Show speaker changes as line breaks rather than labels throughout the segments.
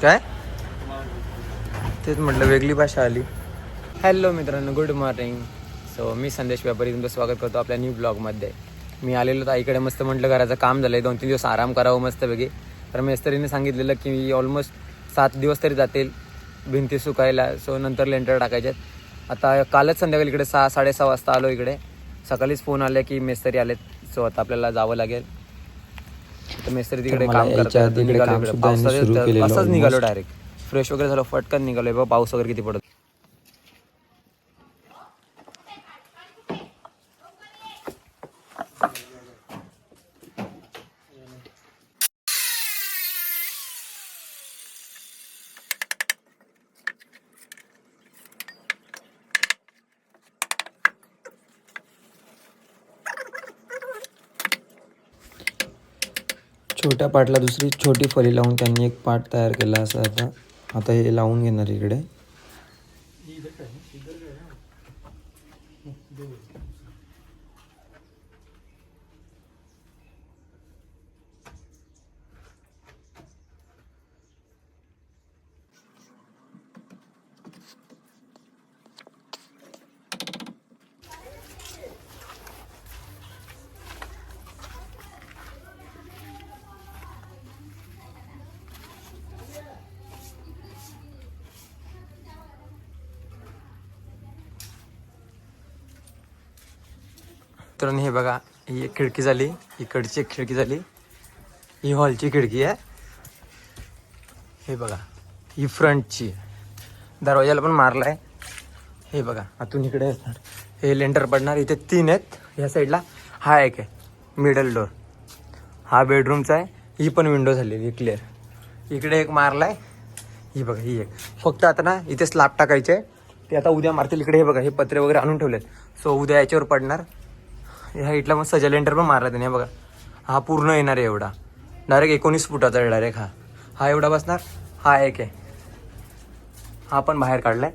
काय तेच म्हटलं, वेगळी भाषा आली. हॅलो मित्रांनो, गुड मॉर्निंग. सो मी संदेश व्यापारी तुमचं स्वागत करतो आपल्या न्यू ब्लॉगमध्ये. मी आलेलो तर आईकडे, मस्त म्हटलं घराचं काम झालं आहे, 2-3 दिवस आराम करावं मस्तपैकी. तर मेस्त्रीने सांगितलेलं की ऑलमोस्ट 7 दिवस तरी जातील भिंती सुकायला. सो नंतर लेंटर टाकायचे. आता कालच संध्याकाळी इकडे 6-6:30 वाजता आलो इकडे. सकाळीच फोन आले की मेस्त्री आलेत. सो आता आपल्याला जावं लागेल. तर मेस्त्री तिकडे काम करतात. असंच निघालो डायरेक्ट. फ्रेश वगैरे झालं, फटकन निघालोय. बघा पाऊस वगैरे किती पडत. छोट्या पाटला दुसरी छोटी फळी लावून त्यांनी एक पाट तयार केला. असं आता हे लावून घेणार इकडे. तर हे बघा, ही एक खिडकी झाली, इकडची एक खिडकी झाली, ही हॉलची खिडकी आहे. हे बघा, ही फ्रंटची. दरवाजाला पण मारला आहे. हे बघा, आतून इकडे असणार, हे लेंटर पडणार. इथे 3 आहेत ह्या साईडला. हा एक आहे मिडल डोर, हा बेडरूमचा आहे. ही पण विंडो झालेली क्लिअर. इकडे एक मारला आहे. ही बघा, ही एक. फक्त आता ना इथे स्लॅब टाकायचे आहे, ते आता उद्या मारतील. इकडे हे बघा, हे पत्रे वगैरे आणून ठेवलेत. सो उद्या याच्यावर पडणार. ह्या इथला मग सजा लेंटर पण मारला त्याने. बघा, हा पूर्ण येणार आहे एवढा, डायरेक्ट 19 फुटाचा आहे डायरेक्ट. हा एवढा बसणार. हा एक आहे, हा पण बाहेर काढलाय,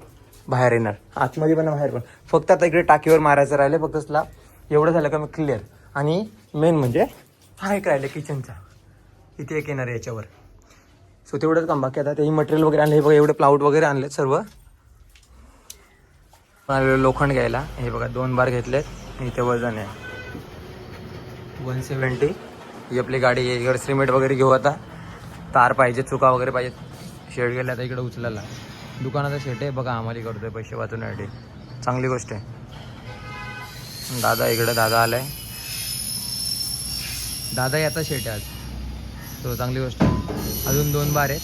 बाहेर येणार. आतमध्ये पण बाहेर पण. फक्त आता इकडे टाकीवर मारायचं राहिले फक्त स्लॅब. एवढं झालं का मग क्लिअर. आणि मेन म्हणजे हा एक राहिलं किचनचा, इथे एक येणार आहे याच्यावर. सो तेवढंच काम बाकी. आता तेही मटेरियल वगैरे आणलं. हे बघा, एवढे प्लाउट वगैरे आणलेत सर्व. लोखंड घ्यायला. हे बघा, 2 बार घेतलेत. इथे वजन आहे 170. ही आपली गाडी आहे. इकडे सिमेंट वगैरे घेऊ आता. तार पाहिजे, चुका वगैरे पाहिजेत. शेड गेला आता इकडे उचलायला. दुकानाचा शेट आहे बघा, आम्हाला करतोय पैसे वाचवण्यासाठी. चांगली गोष्ट आहे. दादा इकडे, दादा आलाय. दादा याचा शेट आहे आज, तो चांगली गोष्ट आहे. अजून 2 बार आहेत,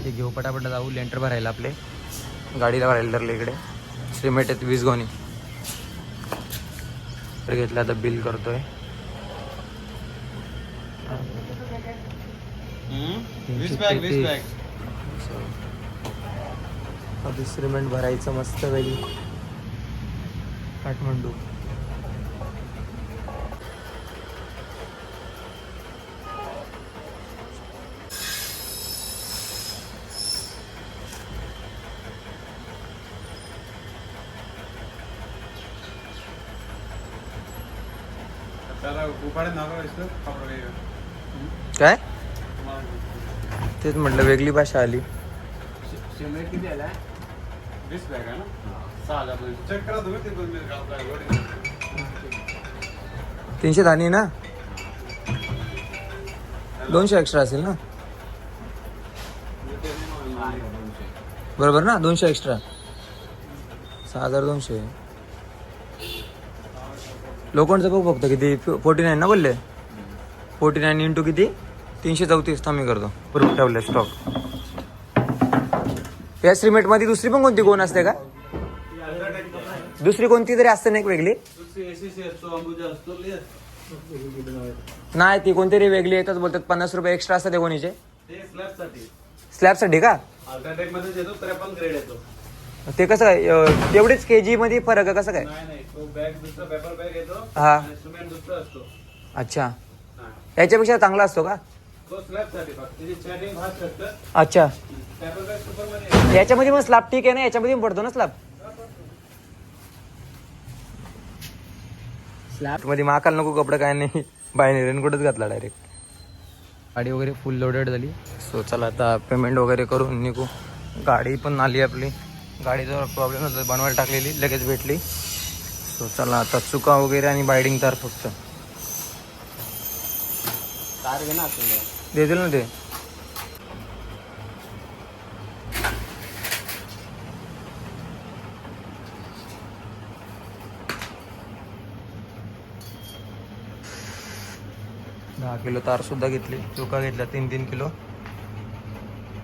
ते घेऊ पटापट जाऊ. लेंटर भरायला आपले गाडीला भरायला धरले. इकडे सिमेंट आहेत 20 गोणी. तर घेतलं, आता बिल करतोय.
20 बॅग.
आधी सिमेंट भरायचं मस्त वेळी. काठमांडू. काय तेच म्हटलं, वेगळी भाषा आली.
सिमेंट किती आलाय? 20 बॅग आहे ना. 6,000 चेक करा तुम्ही. ते
300 धानी ना, 200 एक्स्ट्रा असेल ना, बरोबर ना. 200 एक्स्ट्रा, 6,200. लोखंडचं बघ फक्त किती, 49 ना बोलले. 49 इंटू किती, 334. थांबी करतो. बरोबर ठेवलं स्टॉक. या सिमेंटमध्ये दुसरी पण कोणती कोण असते का? दुसरी कोणती तरी असते ना एक वेगळी. नाही, ती कोणतरी वेगळी येतच बोलतात. 50 रुपये एक्स्ट्रा असतात कोणीचे. स्लॅबसाठी का? ते कसं काय, तेवढेच केजी मध्ये फरक आहे? कसं काय? हा, अच्छा. याच्यापेक्षा चांगला असतो का? अच्छा, याच्यामध्ये मग स्लॅब ठीक आहे ना, याच्यामध्ये पडतो ना स्लॅब. स्लॅब मध्ये महाकाल नको कपडे, काय नाही. बाहेर रेनकोटच घातला डायरेक्ट. गाडी वगैरे फुल लोडेड झाली. सो चला आता पेमेंट वगैरे करून निघू. गाडी पण आली आपली. गाडीचा प्रॉब्लेम होता, बनवायला टाकलेली, लगेच भेटली. सो चला आता चुका वगैरे आणि बायडिंग तार फक्त
तार घे ना तुला.
देतील ना ते. दहा किलो तार सुद्धा घेतली. चुका घेतल्या 3-3 किलो.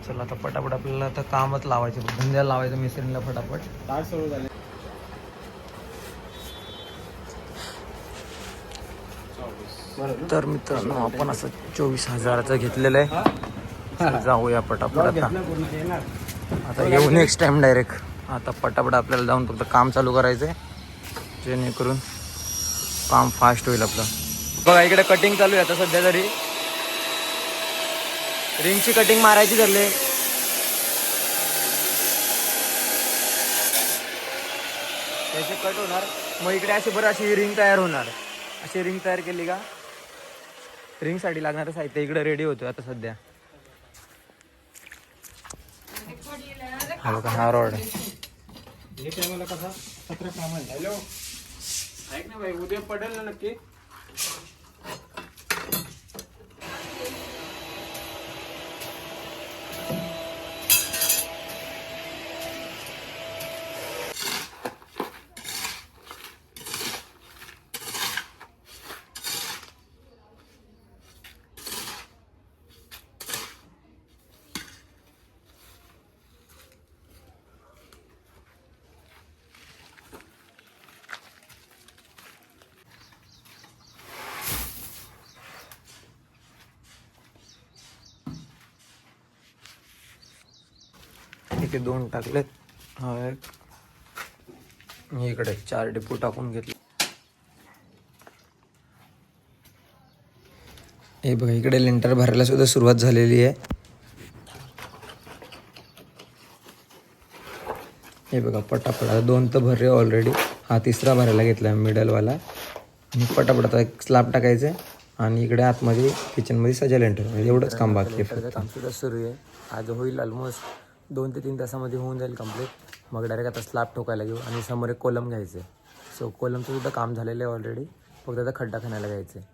चला आता पटापट आपल्याला आता कामच लावायचं, धंद्याला लावायचं मिस्त्रीला फटाफट.
तार सुरू झाले.
तर मित्रांनो आपण असं 24,000चं घेतलेलं आहे. जाऊया पटापट आता येऊ नेक्स्ट टाइम डायरेक्ट. आता पटापट आपल्याला जाऊन फक्त काम चालू करायचं आहे, जेणेकरून काम फास्ट होईल आपलं. बघा इकडे कटिंग चालू आहे आता सध्या तरी. रिंगची कटिंग मारायची ठरली. त्याचे कट होणार, मग इकडे अशी बरं अशी रिंग तयार होणार. अशी रिंग तयार केली का रिंगसाठी लागणारं साहित्य इकडे रेडी होतं आता सध्या. हा बघा हा रॉड.
मला कसा 17 काम आहे. हॅलो ऐक ना भाई, उद्या पडेल ना नक्की.
इथे 2 टाकलेत. हा एक, इकडे 4 डिपो टाकून घेतले. हे बघा इकडे लिंटर भरायला सुद्धा सुरुवात झालेली आहे. हे बघा पटापट आता 2 तर भरले ऑलरेडी. हा 3रा भरायला घेतला मिडलवाला. आणि पटापट आता एक स्लॅब टाकायचं आहे आणि इकडे आतमध्ये किचनमध्ये सजा लिंटर. एवढंच काम बाकी आहे. काम सुद्धा सुरू आहे. आज होईल ऑलमोस्ट 2 ते 3 तासामध्ये होऊन जाईल कम्प्लीट. मग डायरेक्ट आता स्लॅब ठोकायला घेऊ आणि समोर एक कोलम घ्यायचं आहे. सो कोलमचं सुद्धा काम झालेलं आहे ऑलरेडी. फक्त आता खड्डा खणायला घ्यायचं आहे.